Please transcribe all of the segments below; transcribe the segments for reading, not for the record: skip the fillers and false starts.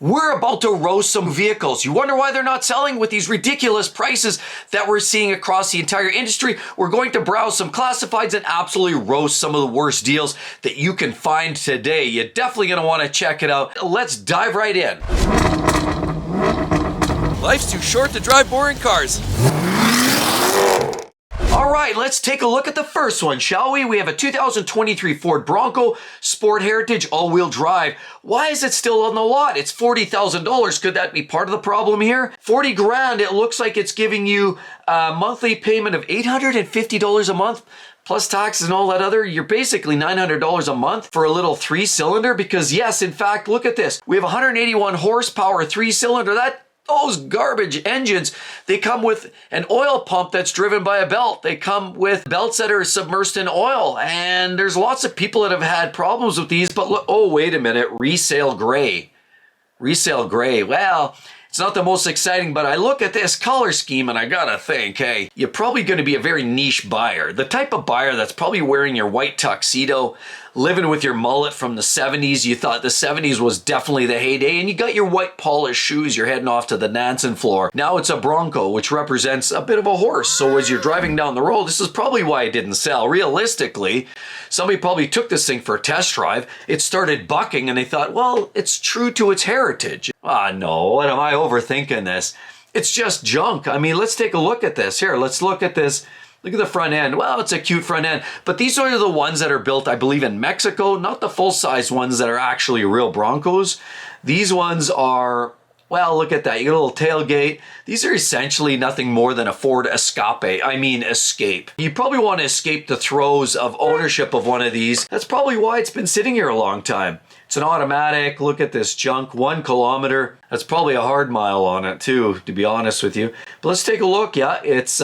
We're about to roast some vehicles. You wonder why they're not selling with these ridiculous prices that we're seeing across the entire industry. We're going to browse some classifieds and absolutely roast some of the worst deals that you can find today. You're definitely going to want to check it out. Let's dive right in. Life's too short to drive boring cars. All right, let's take a look at the first one, shall we? We have a 2023 Ford Bronco Sport Heritage all-wheel drive. Why is it still on the lot? It's $40,000. Could that be part of the problem here? 40 grand, it looks like it's giving you a monthly payment of $850 a month. Plus taxes and all that other, you're basically $900 a month for a little 3-cylinder. Because yes, in fact, look at this. We have 181 horsepower 3-cylinder. Those garbage engines, they come with an oil pump that's driven by a belt. They come with belts that are submersed in oil. And there's lots of people that have had problems with these. But look, oh, wait a minute, resale gray. Resale gray, well, it's not the most exciting, but I look at this color scheme and I gotta think, hey, you're probably gonna be a very niche buyer. The type of buyer that's probably wearing your white tuxedo, living with your mullet from the 70s. You thought the 70s was definitely the heyday, and you got your white polished shoes, you're heading off to the dancing floor. Now it's a Bronco, which represents a bit of a horse. So as you're driving down the road, this is probably why it didn't sell. Realistically, somebody probably took this thing for a test drive. It started bucking and they thought, well, it's true to its heritage. Ah, no, what am I overthinking this? It's just junk. I mean, let's take a look at this. Here, let's look at this. Look at the front end. Well, it's a cute front end. But these are the ones that are built, I believe, in Mexico, not the full-size ones that are actually real Broncos. These ones are, well, look at that. You get a little tailgate. These are essentially nothing more than a Ford Escape. You probably want to escape the throes of ownership of one of these. That's probably why it's been sitting here a long time. It's an automatic. Look at this junk, 1 kilometer. That's probably a hard mile on it too, to be honest with you. But let's take a look. Yeah, it's...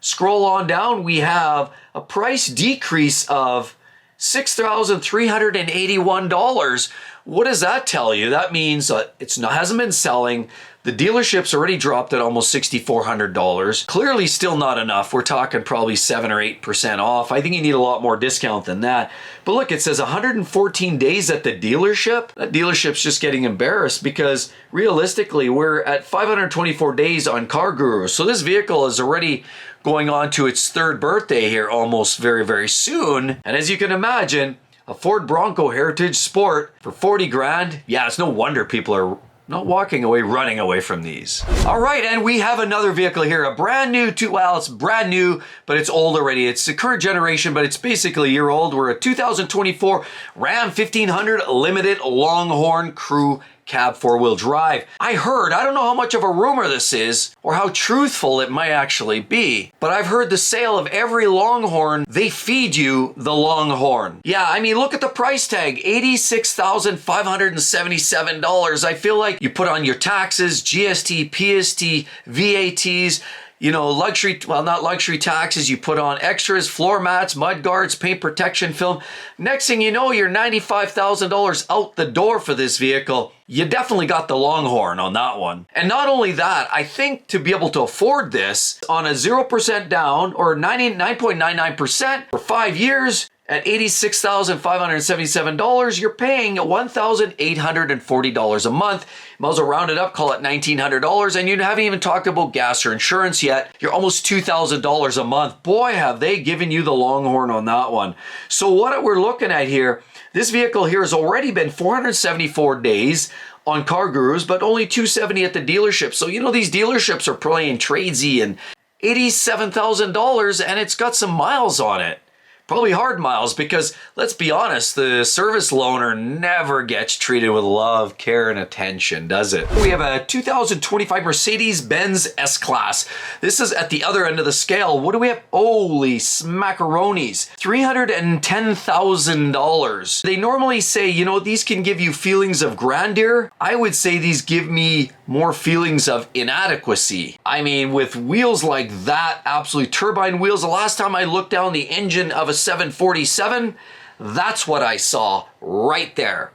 Scroll on down, we have a price decrease of $6,381. What does that tell you? That means it hasn't been selling. The dealership's already dropped at almost $6,400. Clearly still not enough. We're talking probably 7 or 8% off. I think you need a lot more discount than that. But look, it says 114 days at the dealership. That dealership's just getting embarrassed because realistically, we're at 524 days on Car Guru. So this vehicle is already going on to its 3rd birthday here almost very, very soon. And as you can imagine, a Ford Bronco Heritage Sport for 40 grand. Yeah, it's no wonder people are not walking away, running away from these. All right, and we have another vehicle here, a brand new, well, it's brand new, but it's old already. It's the current generation, but it's basically a year old. We're a 2024 Ram 1500 Limited Longhorn Crew Cab 4-wheel drive. I don't know how much of a rumor this is or how truthful it might actually be, but I've heard the sale of every Longhorn, they feed you the Longhorn. Yeah, I mean, look at the price tag, $86,577. I feel like you put on your taxes, GST, PST, VATs, you know, luxury, well, not luxury taxes, you put on extras, floor mats, mud guards, paint protection film. Next thing you know, you're $95,000 out the door for this vehicle. You definitely got the Longhorn on that one. And not only that, I think to be able to afford this on a 0% down or 99.99% for 5 years, at $86,577, you're paying $1,840 a month. Might as well round it up, call it $1,900, and you haven't even talked about gas or insurance yet. You're almost $2,000 a month. Boy, have they given you the Longhorn on that one. So what we're looking at here, this vehicle here has already been 474 days on Car Gurus, but only 270 at the dealership. So, you know, these dealerships are playing tradesy and $87,000, and it's got some miles on it. Probably hard miles because, let's be honest, the service loaner never gets treated with love, care, and attention, does it? We have a 2025 Mercedes-Benz S-Class. This is at the other end of the scale. What do we have? Holy smackaronis. $310,000. They normally say, you know, these can give you feelings of grandeur. I would say these give me more feelings of inadequacy. I mean, with wheels like that, absolutely turbine wheels, the last time I looked down the engine of a 747, that's what I saw right there.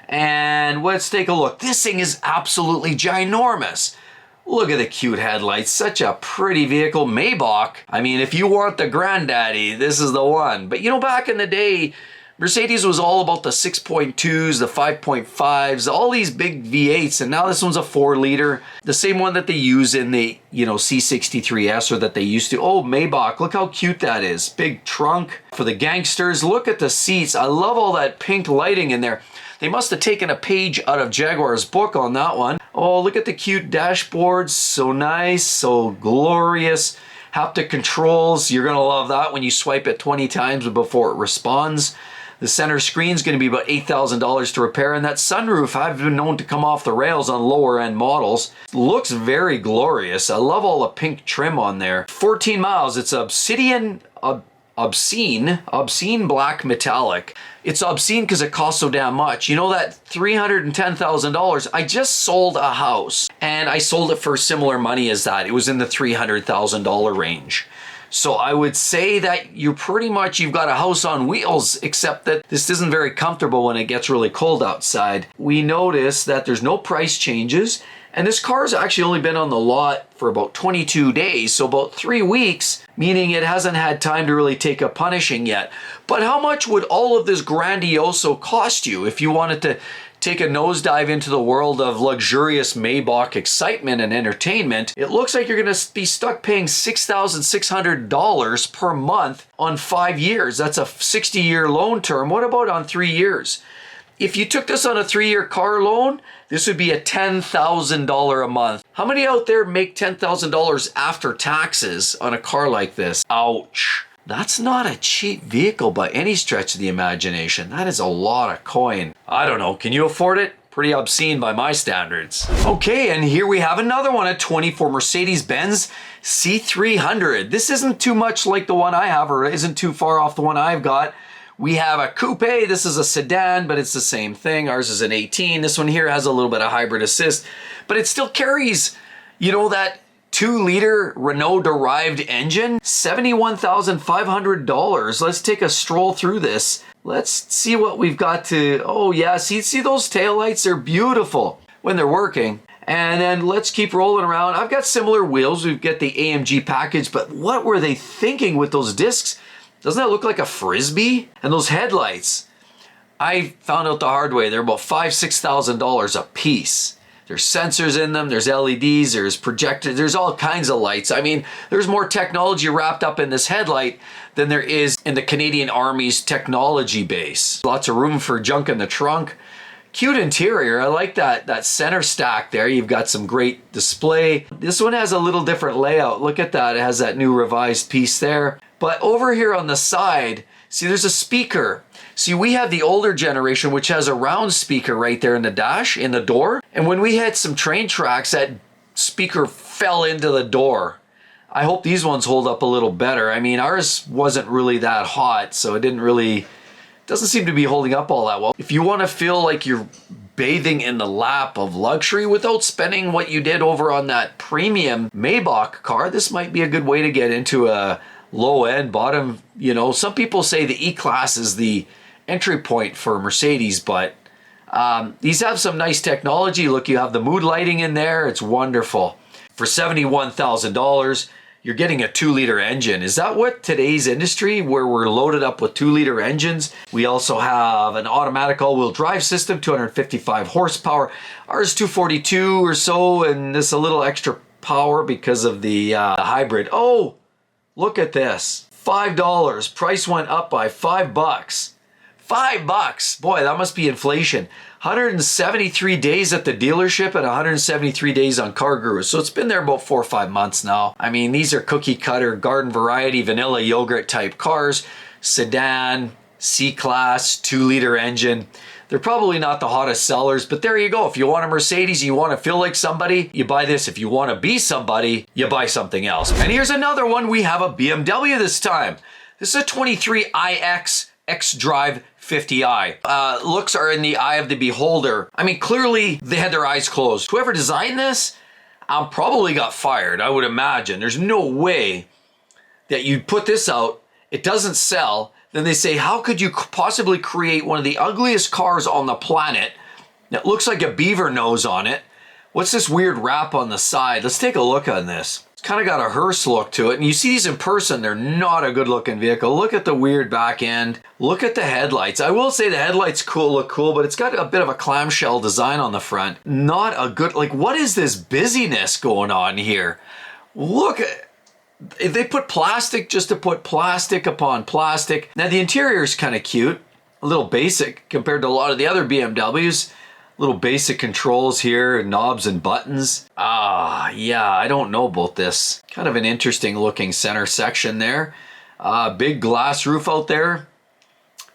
And let's take a look. This thing is absolutely ginormous. Look at the cute headlights, such a pretty vehicle. Maybach, I mean, if you want the granddaddy, this is the one. But you know, back in the day, Mercedes was all about the 6.2s, the 5.5s, all these big V8s, and now this one's a 4-liter. The same one that they use in the, C63S, or that they used to. Oh, Maybach, look how cute that is. Big trunk for the gangsters. Look at the seats. I love all that pink lighting in there. They must have taken a page out of Jaguar's book on that one. Oh, look at the cute dashboards. So nice, so glorious. Haptic controls. You're going to love that when you swipe it 20 times before it responds. The center screen is going to be about $8,000 to repair, and that sunroof, I've been known to come off the rails on lower end models. Looks very glorious. I love all the pink trim on there. 14 miles. It's obsidian, obscene black metallic. It's obscene because it costs so damn much. You know that $310,000? I just sold a house, and I sold it for similar money as that. It was in the $300,000 range. So I would say that you've got a house on wheels, except that this isn't very comfortable when it gets really cold outside. We notice that there's no price changes, and this car's actually only been on the lot for about 22 days, so about 3 weeks, meaning it hasn't had time to really take a punishing yet. But how much would all of this grandioso cost you if you wanted to take a nosedive into the world of luxurious Maybach excitement and entertainment? It looks like you're going to be stuck paying $6,600 per month on 5 years. That's a 60-year loan term. What about on 3 years? If you took this on a 3-year car loan, this would be a $10,000 a month. How many out there make $10,000 after taxes on a car like this? Ouch. That's not a cheap vehicle by any stretch of the imagination. That is a lot of coin. I don't know, can you afford it? Pretty obscene by my standards. Okay, and here we have another one, a 24 Mercedes-Benz C300. This isn't too much like the one I have, or isn't too far off the one I've got. We have a coupe, this is a sedan, but it's the same thing. Ours is an 18. This one here has a little bit of hybrid assist, but it still carries, that 2-liter Renault-derived engine, $71,500. Let's take a stroll through this. Let's see what we've got to, oh yeah, see those taillights? They're beautiful when they're working. And then let's keep rolling around. I've got similar wheels. We've got the AMG package, but what were they thinking with those discs? Doesn't that look like a Frisbee? And those headlights, I found out the hard way. They're about $5,000, $6,000 a piece. There's sensors in them, there's LEDs, there's projectors, there's all kinds of lights. I mean, there's more technology wrapped up in this headlight than there is in the Canadian Army's technology base. Lots of room for junk in the trunk. Cute interior, I like that center stack there. You've got some great display. This one has a little different layout. Look at that, it has that new revised piece there. But over here on the side, see there's a speaker. See, we have the older generation, which has a round speaker right there in the dash, in the door. And when we hit some train tracks, that speaker fell into the door. I hope these ones hold up a little better. I mean, ours wasn't really that hot, so it doesn't seem to be holding up all that well. If you want to feel like you're bathing in the lap of luxury without spending what you did over on that premium Maybach car, this might be a good way to get into a low-end, bottom, some people say the E-Class is the entry point for Mercedes, but these have some nice technology. Look, you have the mood lighting in there. It's wonderful. For $71,000, you're getting a 2-liter engine. Is that what today's industry, where we're loaded up with 2-liter engines? We also have an automatic all-wheel drive system, 255 horsepower. Ours 242 or so, and this a little extra power because of the hybrid. Oh, look at this. $5. Price went up by $5. $5. Boy, that must be inflation. 173 days at the dealership and 173 days on CarGurus. So it's been there about 4 or 5 months now. I mean, these are cookie cutter, garden variety, vanilla yogurt type cars. Sedan, C-Class, 2-liter engine. They're probably not the hottest sellers, but there you go. If you want a Mercedes, you want to feel like somebody, you buy this. If you want to be somebody, you buy something else. And here's another one. We have a BMW this time. This is a 23 iX xDrive 50i. Looks are in the eye of the beholder. I mean, clearly they had their eyes closed. Whoever designed this probably got fired, I would imagine. There's no way that you'd put this out, it doesn't sell, then they say, how could you possibly create one of the ugliest cars on the planet that looks like a beaver nose on it? What's this weird wrap on the side? Let's take a look on this. It's kind of got a hearse look to it. And you see these in person, they're not a good looking vehicle. Look at the weird back end. Look at the headlights. I will say the headlights look cool, but it's got a bit of a clamshell design on the front. Not a good, like, what is this busyness going on here? Look at, they put plastic just to put plastic upon plastic. Now the interior is kind of cute, a little basic compared to a lot of the other BMWs. Little basic controls here, knobs and buttons. Yeah, I don't know about this. Kind of an interesting looking center section there. Big glass roof out there.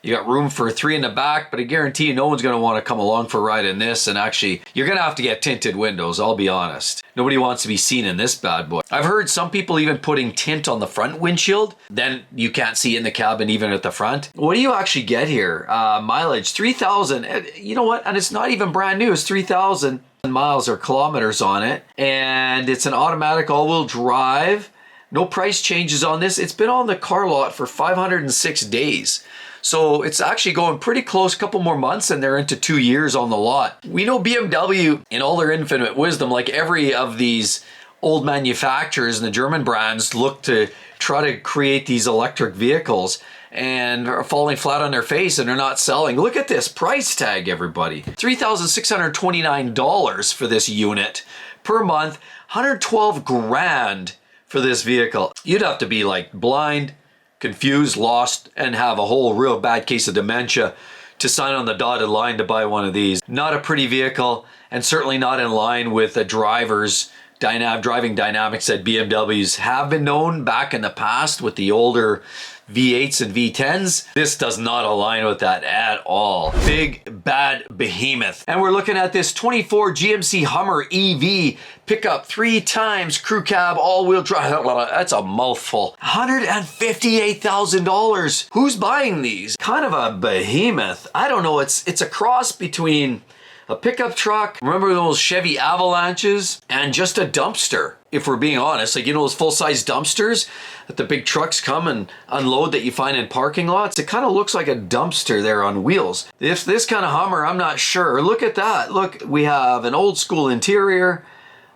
You got room for 3 in the back, but I guarantee you no one's gonna wanna come along for a ride in this, and actually, you're gonna have to get tinted windows, I'll be honest. Nobody wants to be seen in this bad boy. I've heard some people even putting tint on the front windshield, then you can't see in the cabin even at the front. What do you actually get here? Mileage, 3,000, you know what, and it's not even brand new, it's 3,000 miles or kilometers on it, and it's an automatic all-wheel drive. No price changes on this. It's been on the car lot for 506 days. So it's actually going pretty close, a couple more months, and they're into 2 years on the lot. We know BMW, in all their infinite wisdom, like every of these old manufacturers and the German brands, look to try to create these electric vehicles and are falling flat on their face and they're not selling. Look at this price tag, everybody. $3,629 for this unit per month, 112 grand for this vehicle. You'd have to be like blind, confused, lost, and have a whole real bad case of dementia to sign on the dotted line to buy one of these. Not a pretty vehicle, and certainly not in line with the driver's driving dynamics that BMWs have been known back in the past with the older V8s and V10s. This does not align with that at all. Big, bad behemoth. And we're looking at this 24 GMC Hummer EV pickup, 3 times crew cab, all-wheel drive. That's a mouthful. $158,000. Who's buying these? Kind of a behemoth. I don't know, it's a cross between a pickup truck, remember those Chevy Avalanches, and just a dumpster. If we're being honest, like, you know those full-size dumpsters that the big trucks come and unload that you find in parking lots? It kind of looks like a dumpster there on wheels. If this kind of Hummer, I'm not sure. Look at that. Look, we have an old school interior,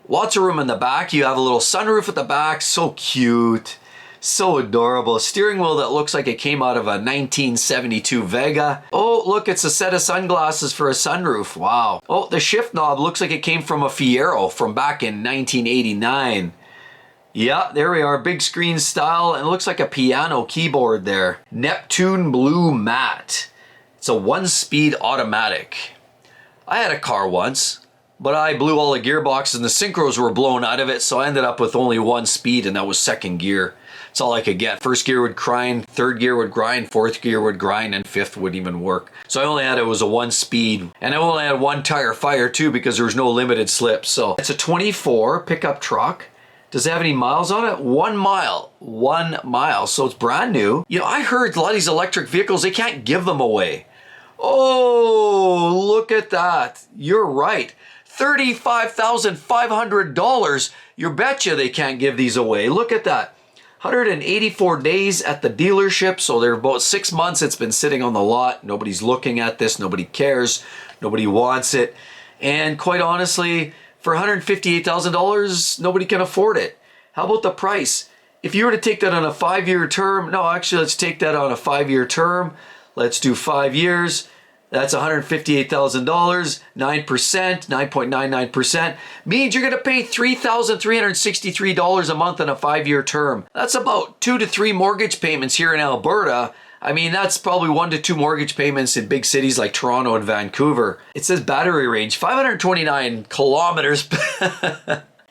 lots of room in the back. You have a little sunroof at the back, so cute. So adorable. Steering wheel that looks like it came out of a 1972 Vega. Oh, look, it's a set of sunglasses for a sunroof. Wow. Oh, the shift knob looks like it came from a Fiero from back in 1989. Yeah, there we are. Big screen style, and it looks like a piano keyboard there. Neptune Blue Matte. It's a 1-speed automatic. I had a car once, but I blew all the gearboxes and the synchros were blown out of it, so I ended up with only 1 speed, and that was 2nd gear. That's all I could get. 1st gear would grind, 3rd gear would grind, 4th gear would grind, and 5th wouldn't even work. So I only had, it was a 1-speed, and I only had 1 tire fire too because there was no limited slip. So it's a 24 pickup truck. Does it have any miles on it? 1 mile. 1 mile. So it's brand new. You know, I heard a lot of these electric vehicles, they can't give them away. Oh, look at that. You're right. $35,500. You betcha they can't give these away. Look at that. 184 days at the dealership, so they're about 6 months it's been sitting on the lot. Nobody's looking at this, nobody cares, nobody wants it. And quite honestly, for $158,000, nobody can afford it. How about the price? If you were to take that on a 5-year term, no, actually let's take that on a 5-year term. Let's do 5 years. That's $158,000, 9%, 9.99%, means you're gonna pay $3,363 a month on a 5-year term. That's about 2 to 3 mortgage payments here in Alberta. I mean, that's probably 1 to 2 mortgage payments in big cities like Toronto and Vancouver. It says battery range, 529 kilometers.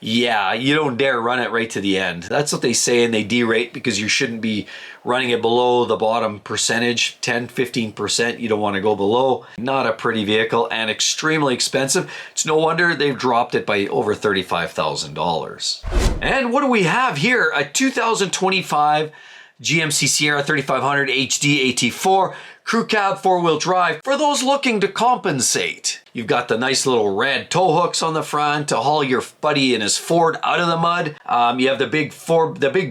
Yeah, you don't dare run it right to the end. That's what they say, and they derate because you shouldn't be running it below the bottom percentage, 10, 15%. You don't want to go below. Not a pretty vehicle and extremely expensive. It's no wonder they've dropped it by over $35,000. And what do we have here? A 2025 GMC Sierra 3500 HD AT4 crew cab 4-wheel drive for those looking to compensate. You've got the nice little red tow hooks on the front to haul your buddy in his Ford out of the mud. You have the big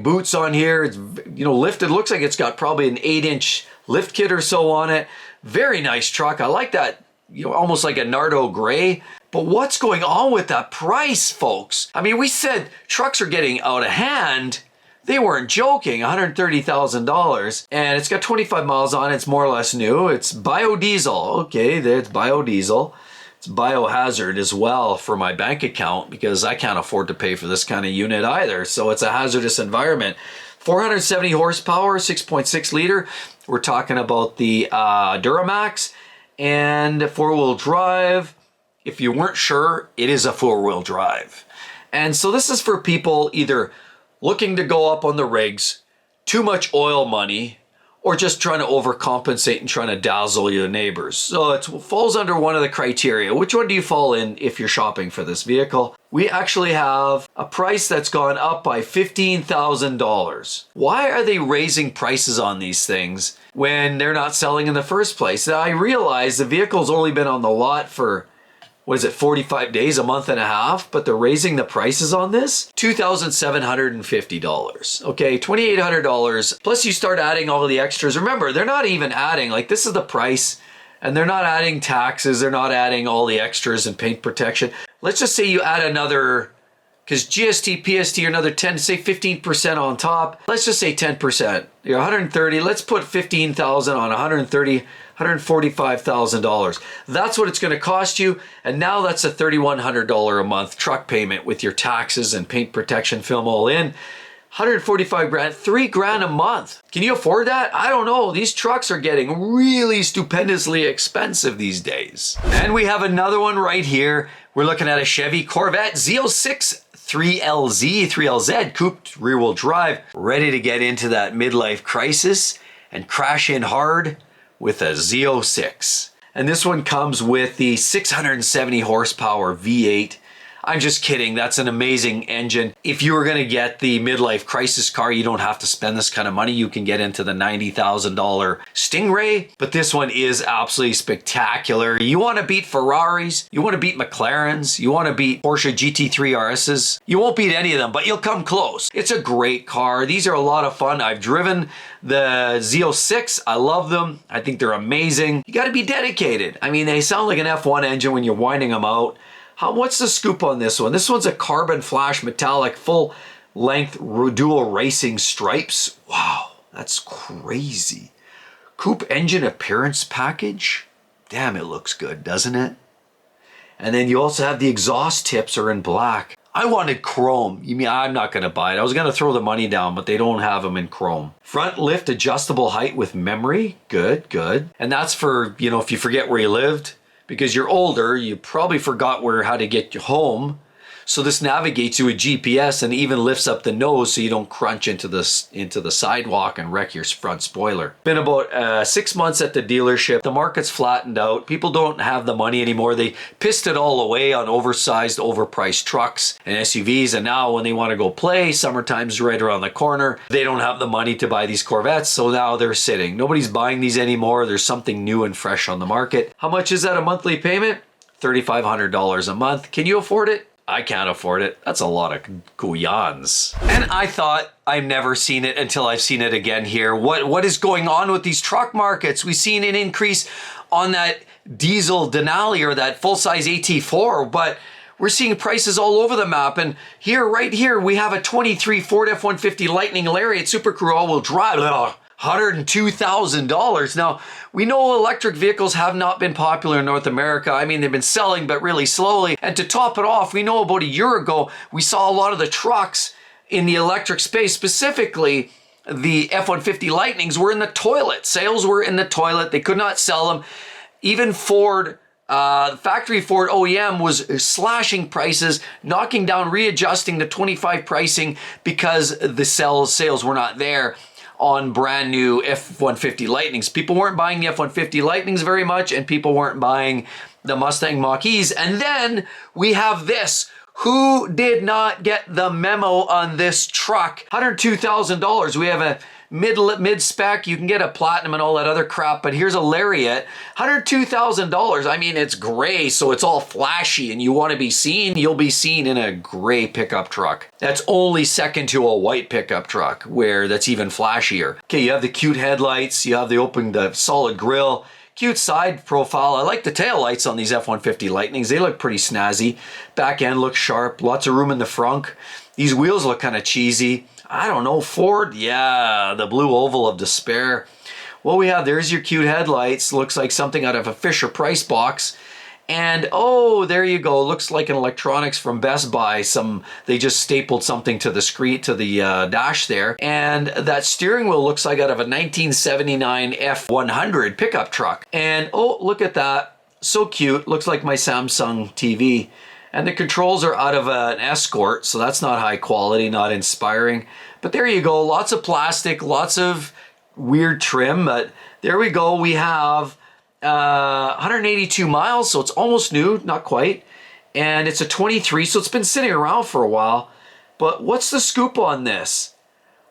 boots on here. It's, you know, lifted. Looks like it's got probably an 8-inch lift kit or so on it. Very nice truck. I like that. You know, almost like a Nardo gray. But what's going on with that price, folks? I mean, we said trucks are getting out of hand. They weren't joking, $130,000. And it's got 25 miles on it. It's more or less new. It's biodiesel. Okay, it's biodiesel. It's biohazard as well for my bank account because I can't afford to pay for this kind of unit either. So it's a hazardous environment. 470 horsepower, 6.6 liter. We're talking about the Duramax and four-wheel drive. If you weren't sure, it is a four-wheel drive. And so this is for people either looking to go up on the rigs, too much oil money, or just trying to overcompensate and trying to dazzle your neighbors. So it falls under one of the criteria. Which one do you fall in if you're shopping for this vehicle? We actually have a price that's gone up by $15,000. Why are they raising prices on these things when they're not selling in the first place? Now I realize the vehicle's only been on the lot for 45 days, a month and a half, but they're raising the prices on this? $2,750. Okay, $2,800. Plus you start adding all of the extras. Remember, they're not even adding, like this is the price, and they're not adding taxes, they're not adding all the extras and paint protection. Let's just say you add another, because GST, PST are another 10, say 15% on top. Let's just say 10%. You're 130, let's put 15,000 on 130, $145,000. That's what it's going to cost you. And now that's a $3,100 a month truck payment with your taxes and paint protection film all in. 145 grand, $3,000 a month. Can you afford that? I don't know. These trucks are getting really stupendously expensive these days. And we have another one right here. We're looking at a Chevy Corvette Z06 3LZ couped rear-wheel drive, ready to get into that midlife crisis and crash in hard with a Z06. And this one comes with the 670 horsepower V8. I'm just kidding, that's an amazing engine. If you were gonna get the midlife crisis car, you don't have to spend this kind of money. You can get into the $90,000 Stingray, but this one is absolutely spectacular. You wanna beat Ferraris, you wanna beat McLarens, you wanna beat Porsche GT3 RSs. You won't beat any of them, but you'll come close. It's a great car. These are a lot of fun. I've driven the Z06, I love them. I think they're amazing. You gotta be dedicated. I mean, they sound like an F1 engine when you're winding them out. What's the scoop on this one? This one's a carbon flash metallic full length dual racing stripes. Wow, that's crazy. Coupe engine appearance package. Damn, it looks good, doesn't it? And then you also have the exhaust tips are in black. I wanted chrome. You mean I'm not gonna buy it. I was gonna throw the money down, but they don't have them in chrome. Front lift adjustable height with memory. Good, good. And that's for, you know, if you forget where you lived, because you're older, you probably forgot how to get you home. So this navigates you with GPS and even lifts up the nose so you don't crunch into the sidewalk and wreck your front spoiler. Been about 6 months at the dealership. The market's flattened out. People don't have the money anymore. They pissed it all away on oversized, overpriced trucks and SUVs. And now when they want to go play, summertime's right around the corner. They don't have the money to buy these Corvettes, so now they're sitting. Nobody's buying these anymore. There's something new and fresh on the market. How much is that a monthly payment? $3,500 a month. Can you afford it? I can't afford it. That's a lot of guyans. And I thought I've never seen it until I've seen it again here. What is going on with these truck markets? We've seen an increase on that diesel Denali or that full-size AT4, but we're seeing prices all over the map. And here, right here, we have a 23 Ford F-150 Lightning Lariat Super Crew all-wheel drive. $102,000. Now, we know electric vehicles have not been popular in North America. I mean, they've been selling, but really slowly. And to top it off, we know about a year ago, we saw a lot of the trucks in the electric space, specifically the F-150 Lightnings, were in the toilet. Sales were in the toilet. They could not sell them. Even Ford, factory Ford OEM was slashing prices, knocking down, readjusting to 25 pricing because the sales were not there on brand new F-150 Lightnings. People weren't buying the F-150 Lightnings very much, and people weren't buying the Mustang Mach-E's. And then we have this. Who did not get the memo on this truck? $102,000. We have a mid-spec. You can get a Platinum and all that other crap, but here's a Lariat. $102,000. I mean, it's gray, so it's all flashy, and you want to be seen, you'll be seen in a gray pickup truck. That's only second to a white pickup truck, where that's even flashier. Okay, you have the cute headlights, you have the solid grille, Cute side profile. I like the taillights on these F-150 Lightnings. They look pretty snazzy. Back end looks sharp. Lots of room in the frunk. These wheels look kind of cheesy. I don't know, Ford? Yeah, the blue oval of despair. What we have, there's your cute headlights. Looks like something out of a Fisher-Price box. And oh, there you go. Looks like an electronics from Best Buy. They just stapled something to the screen, to the dash there. And that steering wheel looks like out of a 1979 F100 pickup truck. And oh, look at that. So cute. Looks like my Samsung TV. And the controls are out of an Escort, so that's not high quality, not inspiring. But there you go. Lots of plastic, lots of weird trim. But there we go. We have 182 miles, so it's almost new, not quite. And it's a 23, so it's been sitting around for a while. But what's the scoop on this?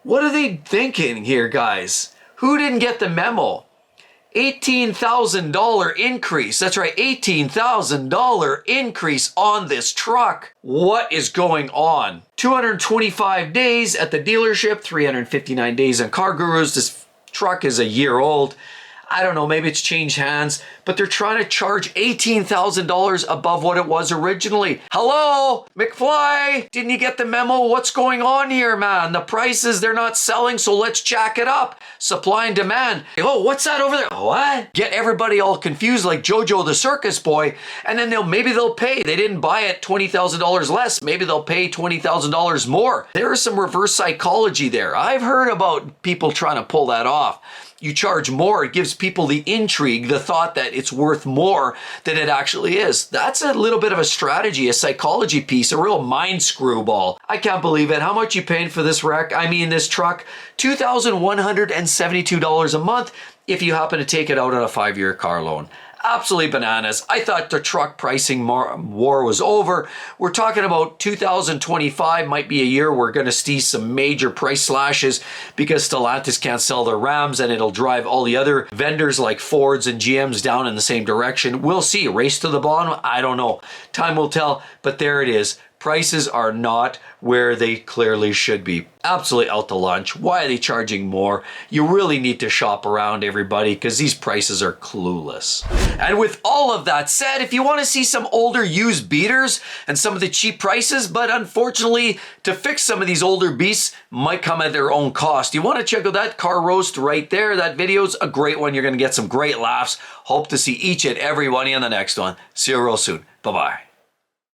What are they thinking here, guys? Who didn't get the memo? $18,000 increase. That's right, $18,000 increase on this truck. What is going on? 225 days at the dealership, 359 days on Car Gurus. This truck is a year old. I don't know, maybe it's changed hands, but they're trying to charge $18,000 above what it was originally. Hello, McFly, didn't you get the memo? What's going on here, man? The prices, they're not selling, so let's jack it up. Supply and demand. Oh, what's that over there? What? Get everybody all confused like Jojo the circus boy, and then maybe they'll pay. They didn't buy it $20,000 less. Maybe they'll pay $20,000 more. There is some reverse psychology there. I've heard about people trying to pull that off. You charge more, it gives people the intrigue, the thought that it's worth more than it actually is. That's a little bit of a strategy, a psychology piece, a real mind screwball. I can't believe it. How much you paying for this wreck? I mean, this truck, $2,172 a month if you happen to take it out on a 5-year car loan. Absolutely bananas. I thought the truck pricing war was over. We're talking about 2025 might be a year we're going to see some major price slashes because Stellantis can't sell their Rams and it'll drive all the other vendors like Fords and GMs down in the same direction. We'll see. Race to the bottom? I don't know. Time will tell, but there it is. Prices are not where they clearly should be. Absolutely out to lunch. Why are they charging more? You really need to shop around, everybody, because these prices are clueless. And with all of that said, if you want to see some older used beaters and some of the cheap prices, but unfortunately, to fix some of these older beasts might come at their own cost. You want to check out that car roast right there. That video's a great one. You're going to get some great laughs. Hope to see each and every one in the next one. See you real soon. Bye-bye.